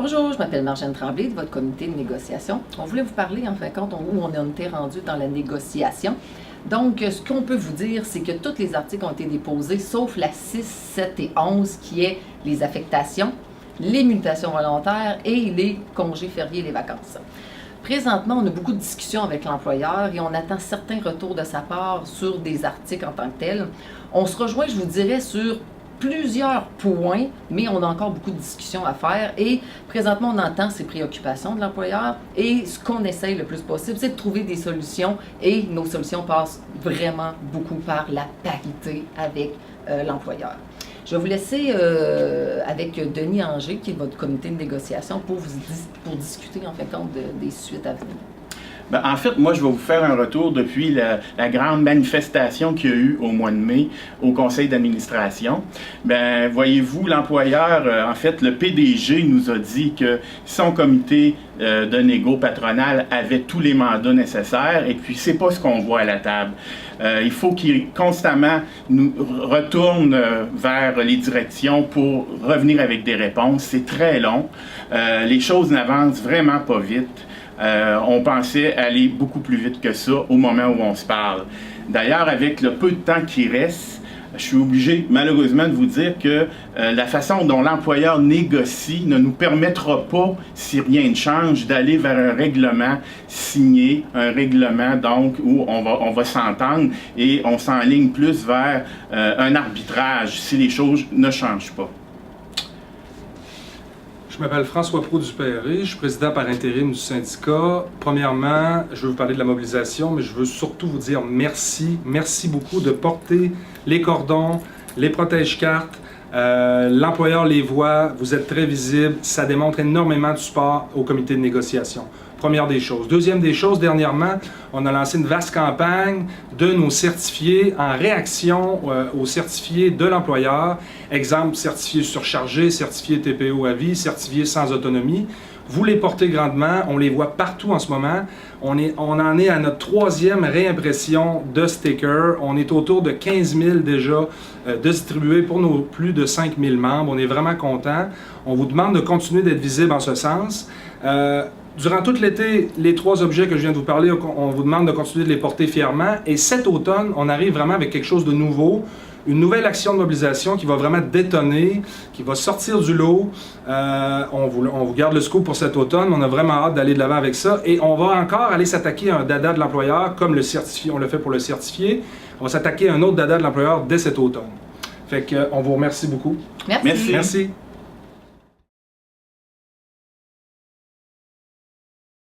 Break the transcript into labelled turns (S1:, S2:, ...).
S1: Bonjour, je m'appelle Marjane Tremblay de votre comité de négociation. On voulait vous parler, en fin de compte, où on en était rendu dans la négociation. Donc, ce qu'on peut vous dire, c'est que tous les articles ont été déposés, sauf la 6, 7 et 11, qui est les affectations, les mutations volontaires et les congés fériés et les vacances. Présentement, on a beaucoup de discussions avec l'employeur et on attend certains retours de sa part sur des articles en tant que tels. On se rejoint, je vous dirais, sur plusieurs points, mais on a encore beaucoup de discussions à faire et présentement, on entend ces préoccupations de l'employeur et ce qu'on essaye le plus possible, c'est de trouver des solutions et nos solutions passent vraiment beaucoup par la parité avec l'employeur. Je vais vous laisser avec Denis Anger, qui est votre comité de négociation, pour discuter en fin de compte des suites à venir.
S2: Ben, en fait, moi, je vais vous faire un retour depuis la grande manifestation qu'il y a eu au mois de mai au conseil d'administration. Ben, voyez-vous, l'employeur, en fait, le PDG nous a dit que son comité de négo patronal avait tous les mandats nécessaires et puis c'est pas ce qu'on voit à la table. Il faut qu'il constamment nous retourne vers les directions pour revenir avec des réponses. C'est très long. Les choses n'avancent vraiment pas vite. On pensait aller beaucoup plus vite que ça au moment où on se parle. D'ailleurs, avec le peu de temps qui reste, je suis obligé malheureusement de vous dire que la façon dont l'employeur négocie ne nous permettra pas, si rien ne change, d'aller vers un règlement signé, un règlement donc où on va s'entendre et on s'enligne plus vers un arbitrage si les choses ne changent pas.
S3: Je m'appelle François Proux-Dupéré, je suis président par intérim du syndicat. Premièrement, je veux vous parler de la mobilisation, mais je veux surtout vous dire merci. Merci beaucoup de porter les cordons, les protège-cartes. L'employeur les voit, vous êtes très visible, ça démontre énormément de support au comité de négociation. Première des choses. Deuxième des choses, dernièrement, on a lancé une vaste campagne de nos certifiés en réaction aux certifiés de l'employeur. Exemple, certifié surchargé, certifié TPO à vie, certifié sans autonomie. Vous les portez grandement, on les voit partout en ce moment. On en est à notre 3e réimpression de stickers. On est autour de 15 000 déjà distribués pour nos plus de 5 000 membres. On est vraiment contents. On vous demande de continuer d'être visible en ce sens. Durant tout l'été, les 3 objets que je viens de vous parler, on vous demande de continuer de les porter fièrement. Et cet automne, on arrive vraiment avec quelque chose de nouveau, une nouvelle action de mobilisation qui va vraiment détonner, qui va sortir du lot. On vous garde le scoop pour cet automne. On a vraiment hâte d'aller de l'avant avec ça. Et on va encore aller s'attaquer à un dada de l'employeur, comme le certifié, on le fait pour le certifié. On va s'attaquer à un autre dada de l'employeur dès cet automne. Fait qu'on vous remercie beaucoup.
S1: Merci.
S3: Merci.